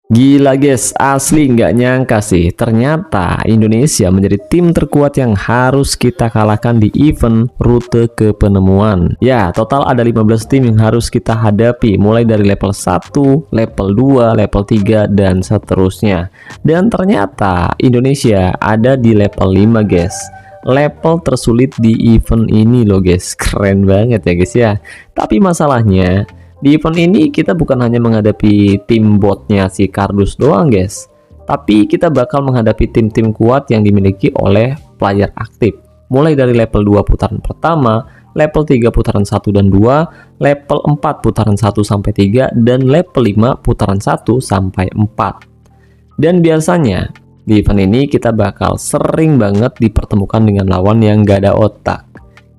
Gila guys, asli nggak nyangka sih, ternyata Indonesia menjadi tim terkuat yang harus kita kalahkan di event rute ke penemuan. Ya, total ada 15 tim yang harus kita hadapi, mulai dari level 1, level 2, level 3, dan seterusnya. Dan ternyata Indonesia ada di level 5 guys. Level tersulit di event ini loh guys, keren banget ya guys ya. Tapi masalahnya, di event ini kita bukan hanya menghadapi tim botnya si Kardus doang guys, tapi kita bakal menghadapi tim-tim kuat yang dimiliki oleh player aktif. Mulai dari level 2 putaran pertama, level 3 putaran 1 dan 2, level 4 putaran 1 sampai 3, dan level 5 putaran 1 sampai 4. Dan biasanya di event ini kita bakal sering banget dipertemukan dengan lawan yang gak ada otak.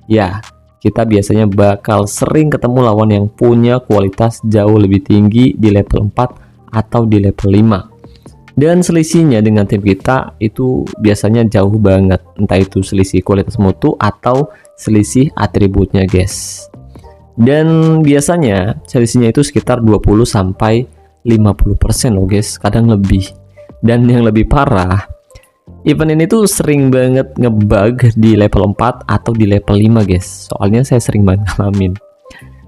Ya, kita biasanya bakal sering ketemu lawan yang punya kualitas jauh lebih tinggi di level 4 atau di level 5. Dan selisihnya dengan tim kita itu biasanya jauh banget, entah itu selisih kualitas mutu atau selisih atributnya guys. Dan biasanya selisihnya itu sekitar 20 sampai 50% loh guys, kadang lebih. Dan yang lebih parah, event ini tuh sering banget ngebug di level 4 atau di level 5 guys. Soalnya saya sering banget ngalamin.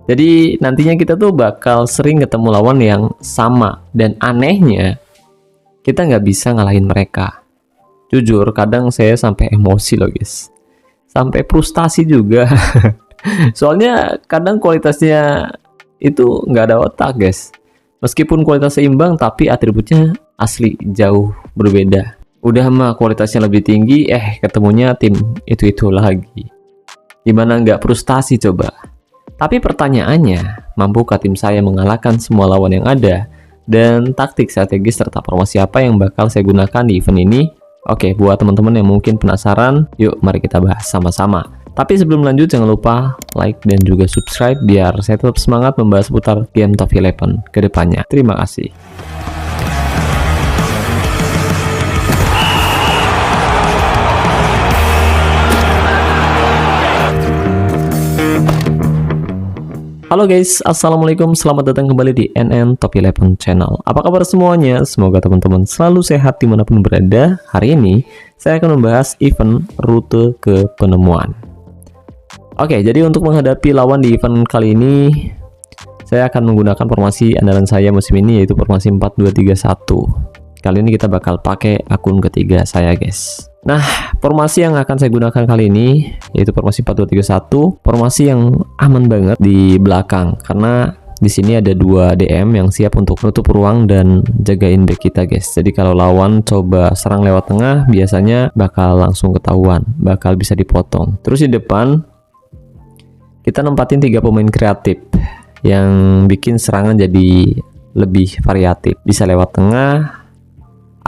Jadi nantinya kita tuh bakal sering ketemu lawan yang sama. Dan anehnya, kita nggak bisa ngalahin mereka. Jujur, kadang saya sampai emosi loh guys. Sampai frustasi juga. Soalnya kadang kualitasnya itu nggak ada otak guys. Meskipun kualitas seimbang, tapi atributnya asli jauh berbeda. Udah mah kualitasnya lebih tinggi, ketemunya tim itu lagi. Gimana nggak frustasi coba? Tapi pertanyaannya, mampukah tim saya mengalahkan semua lawan yang ada? Dan taktik strategis serta formasi apa yang bakal saya gunakan di event ini? Oke, buat teman-teman yang mungkin penasaran, yuk mari kita bahas sama-sama. Tapi sebelum lanjut, jangan lupa like dan juga subscribe biar saya tetap semangat membahas seputar game Top 11 ke depannya. Terima kasih. Halo guys, assalamualaikum, selamat datang kembali di NN Top 11 channel. Apa kabar semuanya? Semoga teman-teman selalu sehat dimanapun berada. Hari ini saya akan membahas event rute ke penemuan. Oke, jadi untuk menghadapi lawan di event kali ini, saya akan menggunakan formasi andalan saya musim ini, yaitu formasi 4-2-3-1. Kali ini kita bakal pakai akun ketiga saya guys. Nah, formasi yang akan saya gunakan kali ini yaitu formasi 4-2-3-1, formasi yang aman banget di belakang karena di sini ada 2 DM yang siap untuk nutup ruang dan jagain back kita guys. Jadi kalau lawan coba serang lewat tengah, biasanya bakal langsung ketahuan, bakal bisa dipotong. Terus di depan kita nempatin 3 pemain kreatif yang bikin serangan jadi lebih variatif, bisa lewat tengah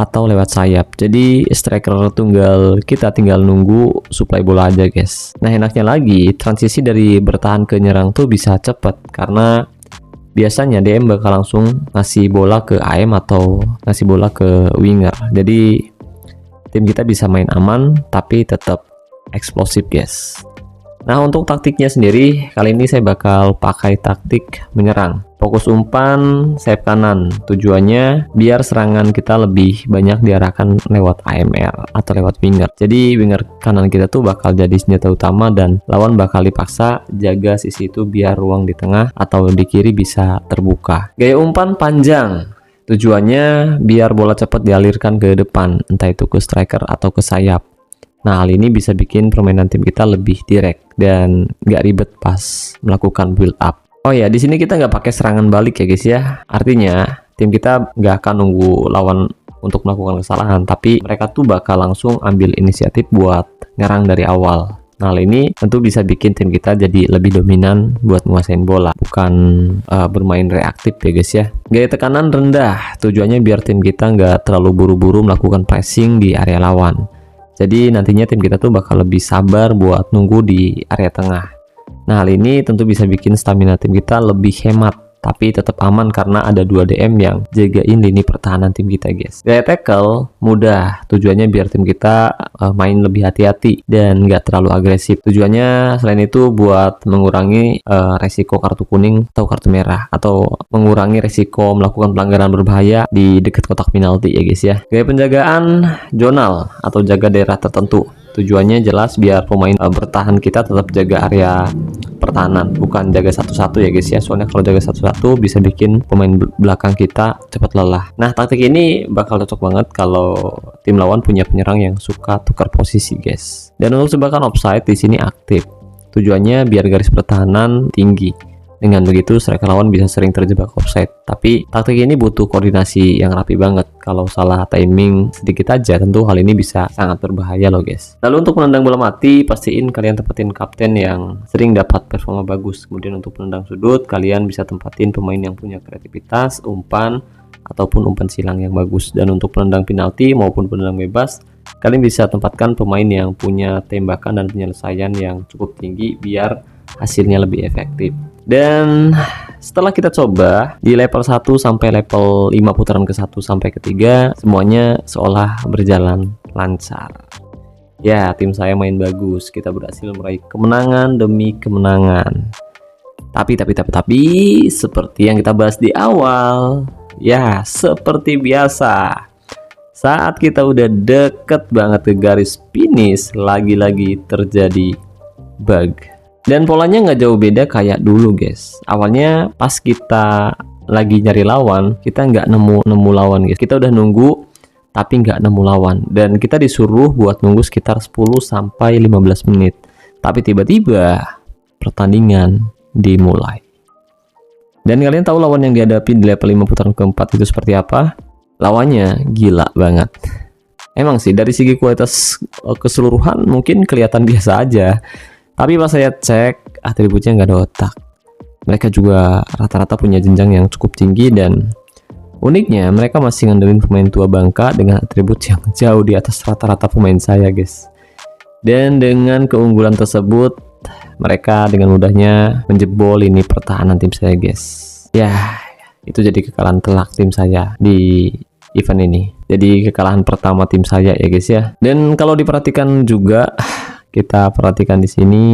atau lewat sayap. Jadi striker tunggal kita tinggal nunggu supply bola aja guys. Nah, enaknya lagi transisi dari bertahan ke nyerang tuh bisa cepet karena biasanya DM bakal langsung ngasih bola ke AM atau ngasih bola ke winger. Jadi tim kita bisa main aman tapi tetap eksplosif guys. Nah, untuk taktiknya sendiri kali ini saya bakal pakai taktik menyerang. Fokus umpan sayap kanan, tujuannya biar serangan kita lebih banyak diarahkan lewat AMR atau lewat winger. Jadi winger kanan kita tuh bakal jadi senjata utama dan lawan bakal dipaksa jaga sisi itu biar ruang di tengah atau di kiri bisa terbuka. Gaya umpan panjang, tujuannya biar bola cepat dialirkan ke depan, entah itu ke striker atau ke sayap. Nah, hal ini bisa bikin permainan tim kita lebih direct dan nggak ribet pas melakukan build up. Oh ya, di sini kita nggak pakai serangan balik ya guys ya. Artinya tim kita nggak akan nunggu lawan untuk melakukan kesalahan, tapi mereka tuh bakal langsung ambil inisiatif buat nyerang dari awal. Nah, hal ini tentu bisa bikin tim kita jadi lebih dominan buat menguasain bola, bukan bermain reaktif ya guys ya. Gaya tekanan rendah, tujuannya biar tim kita nggak terlalu buru-buru melakukan pressing di area lawan. Jadi nantinya tim kita tuh bakal lebih sabar buat nunggu di area tengah. Nah, hal ini tentu bisa bikin stamina tim kita lebih hemat tapi tetap aman karena ada 2 DM yang jagain lini pertahanan tim kita, guys. Gaya tackle mudah, tujuannya biar tim kita main lebih hati-hati dan nggak terlalu agresif. Tujuannya selain itu buat mengurangi resiko kartu kuning atau kartu merah, atau mengurangi resiko melakukan pelanggaran berbahaya di dekat kotak penalti ya guys ya. Gaya penjagaan zonal atau jaga daerah tertentu. Tujuannya jelas biar pemain bertahan kita tetap jaga area pertahanan, bukan jaga satu-satu ya guys ya. Soalnya kalau jaga satu-satu bisa bikin pemain belakang kita cepat lelah. Nah, taktik ini bakal cocok banget kalau tim lawan punya penyerang yang suka tukar posisi, guys. Dan untuk jebakan offside di sini aktif. Tujuannya biar garis pertahanan tinggi. Dengan begitu striker lawan bisa sering terjebak offside. Tapi taktik ini butuh koordinasi yang rapi banget. Kalau salah timing sedikit aja, tentu hal ini bisa sangat berbahaya loh guys. Lalu untuk penendang bola mati, pastiin kalian tempatin kapten yang sering dapat performa bagus. Kemudian untuk penendang sudut, kalian bisa tempatin pemain yang punya kreativitas, umpan, ataupun umpan silang yang bagus. Dan untuk penendang penalti maupun penendang bebas, kalian bisa tempatkan pemain yang punya tembakan dan penyelesaian yang cukup tinggi biar hasilnya lebih efektif. Dan setelah kita coba di level 1 sampai level 5 putaran ke 1 sampai ke 3, semuanya seolah berjalan lancar. Ya, tim saya main bagus. Kita berhasil meraih kemenangan demi kemenangan. Tapi seperti yang kita bahas di awal, ya seperti biasa, saat kita udah deket banget ke garis finish, lagi-lagi terjadi bug. Dan polanya nggak jauh beda kayak dulu guys. Awalnya pas kita lagi nyari lawan, kita nggak nemu lawan guys. Kita udah nunggu tapi nggak nemu lawan, dan kita disuruh buat nunggu sekitar 10 sampai 15 menit. Tapi tiba-tiba pertandingan dimulai. Dan kalian tahu lawan yang dihadapi di level 5 putaran keempat itu seperti apa? Lawannya gila banget. Emang sih dari segi kualitas keseluruhan mungkin kelihatan biasa aja. Tapi pas saya cek, atributnya nggak ada otak. Mereka juga rata-rata punya jenjang yang cukup tinggi, dan uniknya mereka masih ngandelin pemain tua bangka dengan atribut yang jauh di atas rata-rata pemain saya guys. Dan dengan keunggulan tersebut, mereka dengan mudahnya menjebol lini pertahanan tim saya guys. Ya, itu jadi kekalahan telak tim saya di event ini. Jadi kekalahan pertama tim saya ya guys ya. Dan kalau diperhatikan juga, kita perhatikan di sini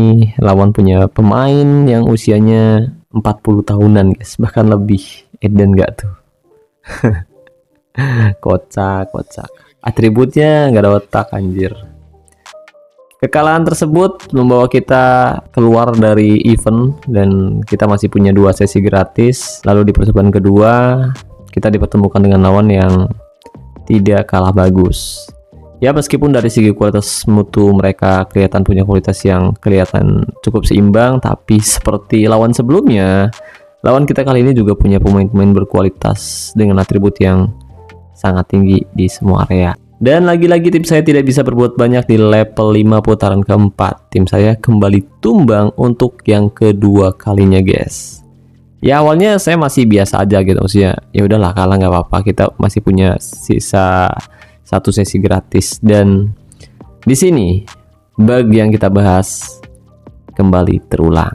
lawan punya pemain yang usianya 40 tahunan guys, bahkan lebih. Eden nggak tuh? Kocak. Atributnya nggak ada otak anjir. Kekalahan tersebut membawa kita keluar dari event, dan kita masih punya 2 sesi gratis. Lalu di percobaan kedua kita dipertemukan dengan lawan yang tidak kalah bagus. Ya, meskipun dari segi kualitas mutu mereka kelihatan punya kualitas yang kelihatan cukup seimbang, tapi seperti lawan sebelumnya, lawan kita kali ini juga punya pemain-pemain berkualitas dengan atribut yang sangat tinggi di semua area. Dan lagi-lagi tim saya tidak bisa berbuat banyak di level 5 putaran keempat. Tim saya kembali tumbang untuk yang kedua kalinya guys. Ya, awalnya saya masih biasa aja gitu, maksudnya ya udahlah, kalah nggak apa-apa, kita masih punya sisa 1 sesi gratis. Dan di sini bug yang kita bahas kembali terulang.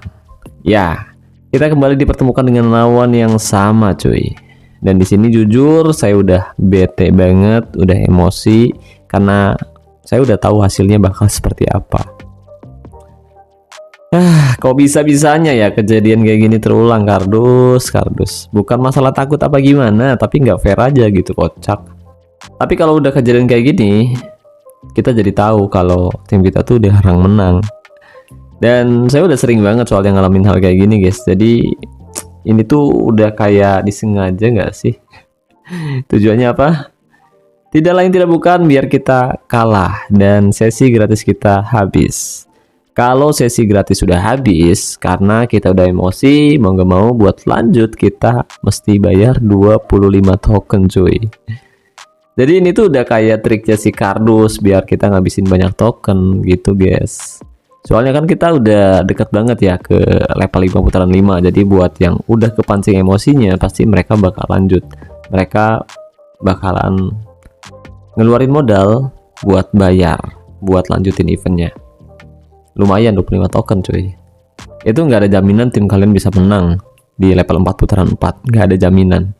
Ya, kita kembali dipertemukan dengan lawan yang sama cuy. Dan di sini jujur saya udah bete banget, udah emosi karena saya udah tahu hasilnya bakal seperti apa. Kok bisa-bisanya ya kejadian kayak gini terulang, kardus. Bukan masalah takut apa gimana, tapi nggak fair aja gitu, kocak. Tapi kalau udah kejadian kayak gini, kita jadi tahu kalau tim kita tuh udah jarang menang. Dan saya udah sering banget soalnya ngalamin hal kayak gini guys. Jadi ini tuh udah kayak disengaja nggak sih? Tujuannya apa? Tidak lain tidak bukan biar kita kalah dan sesi gratis kita habis. Kalau sesi gratis sudah habis karena kita udah emosi, mau nggak mau buat lanjut kita mesti bayar 25 token cuy. Jadi ini tuh udah kayak triknya si kardus biar kita ngabisin banyak token gitu guys. Soalnya kan kita udah deket banget ya ke level 5 putaran 5. Jadi buat yang udah kepancing emosinya, pasti mereka bakal lanjut. Mereka bakalan ngeluarin modal buat bayar, buat lanjutin eventnya. Lumayan 25 token cuy. Itu nggak ada jaminan tim kalian bisa menang di level 4 putaran 4, nggak ada jaminan.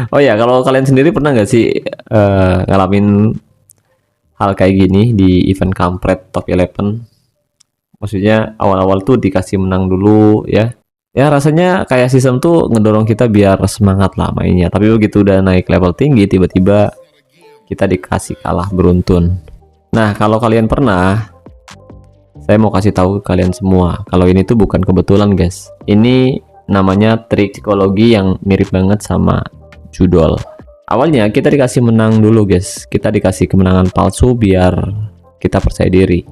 Oh ya, kalau kalian sendiri pernah nggak sih ngalamin hal kayak gini di event kampret top 11? Maksudnya awal-awal tuh dikasih menang dulu ya. Ya rasanya kayak sistem tuh ngedorong kita biar semangat lah mainnya. Tapi begitu udah naik level tinggi, tiba-tiba kita dikasih kalah beruntun. Nah, kalau kalian pernah, saya mau kasih tahu ke kalian semua, kalau ini tuh bukan kebetulan guys. Ini namanya trik psikologi yang mirip banget sama judul. Awalnya kita dikasih menang dulu guys. Kita dikasih kemenangan palsu biar kita percaya diri.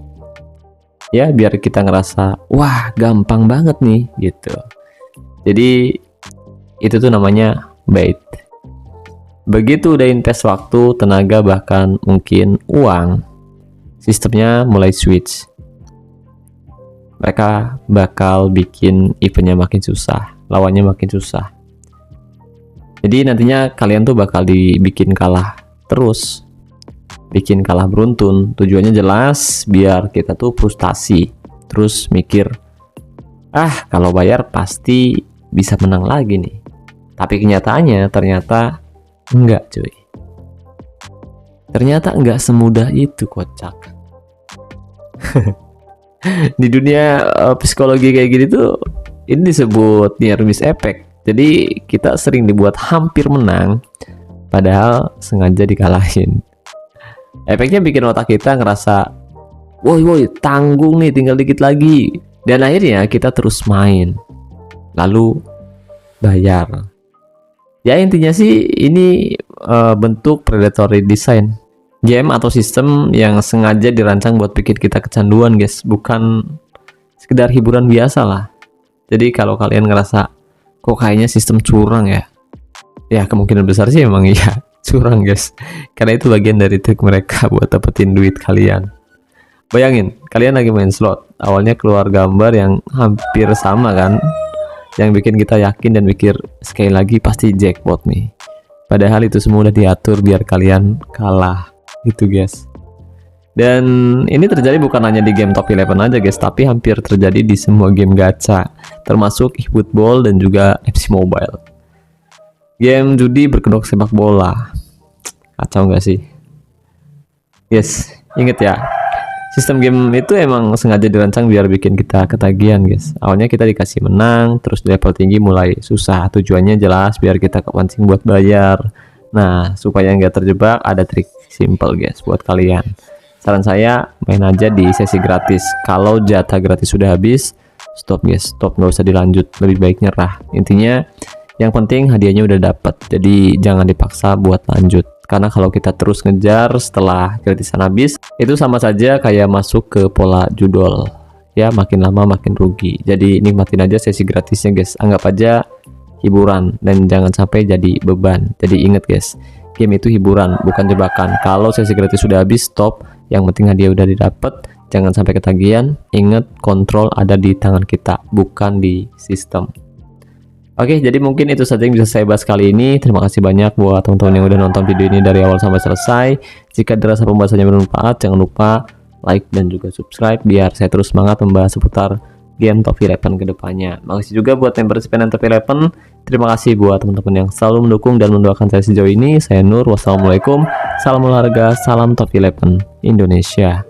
Ya, biar kita ngerasa, wah gampang banget nih gitu. Jadi itu tuh namanya bait. Begitu udah invest waktu, tenaga, bahkan mungkin uang, sistemnya mulai switch. Mereka bakal bikin eventnya makin susah, lawannya makin susah. Jadi nantinya kalian tuh bakal dibikin kalah terus, bikin kalah beruntun. Tujuannya jelas biar kita tuh frustasi, terus mikir, ah kalau bayar pasti bisa menang lagi nih. Tapi kenyataannya ternyata enggak cuy. Ternyata enggak semudah itu, kocak. Di dunia psikologi kayak gini tuh, ini disebut near miss effect. Jadi kita sering dibuat hampir menang, padahal sengaja dikalahin. Efeknya bikin otak kita ngerasa, woi tanggung nih, tinggal dikit lagi. Dan akhirnya kita terus main, lalu bayar. Ya intinya sih ini bentuk predatory design, game atau sistem yang sengaja dirancang buat bikin kita kecanduan guys, bukan sekedar hiburan biasa lah. Jadi kalau kalian ngerasa kok kayaknya sistem curang ya, ya kemungkinan besar sih emang iya curang guys, karena itu bagian dari trik mereka buat dapetin duit kalian. Bayangin kalian lagi main slot, awalnya keluar gambar yang hampir sama kan, yang bikin kita yakin dan mikir sekali lagi pasti jackpot nih, padahal itu semua udah diatur biar kalian kalah gitu guys. Dan ini terjadi bukan hanya di game top 11 aja guys, tapi hampir terjadi di semua game gacha, termasuk eFootball dan juga FC Mobile. Game judi berkedok sepak bola, kacau nggak sih? Yes, inget ya, sistem game itu emang sengaja dirancang biar bikin kita ketagihan guys. Awalnya kita dikasih menang, terus di level tinggi mulai susah. Tujuannya jelas biar kita kepancing buat bayar. Nah, supaya nggak terjebak, ada trik simple guys buat kalian. Saran saya, main aja di sesi gratis. Kalau jatah gratis sudah habis, stop guys, stop, nggak usah dilanjut, lebih baik nyerah. Intinya yang penting hadiahnya udah dapat, jadi jangan dipaksa buat lanjut. Karena kalau kita terus ngejar setelah gratisan habis, itu sama saja kayak masuk ke pola judul. Ya, makin lama makin rugi. Jadi nikmatin aja sesi gratisnya guys, anggap aja hiburan dan jangan sampai jadi beban. Jadi inget guys, game itu hiburan bukan jebakan. Kalau sesi gratis sudah habis, stop. Yang penting hadiah udah didapat, jangan sampai ketagihan. Ingat, kontrol ada di tangan kita, bukan di sistem. Oke, jadi mungkin itu saja yang bisa saya bahas kali ini. Terima kasih banyak buat teman-teman yang udah nonton video ini dari awal sampai selesai. Jika dirasa pembahasannya bermanfaat, jangan lupa like dan juga subscribe biar saya terus semangat membahas seputar game top 11 kedepannya. Makasih juga buat member Top 11. Terima kasih buat teman-teman yang selalu mendukung dan mendoakan saya sejauh ini. Saya Nur, wassalamualaikum, salam olahraga, salam top 11 Indonesia.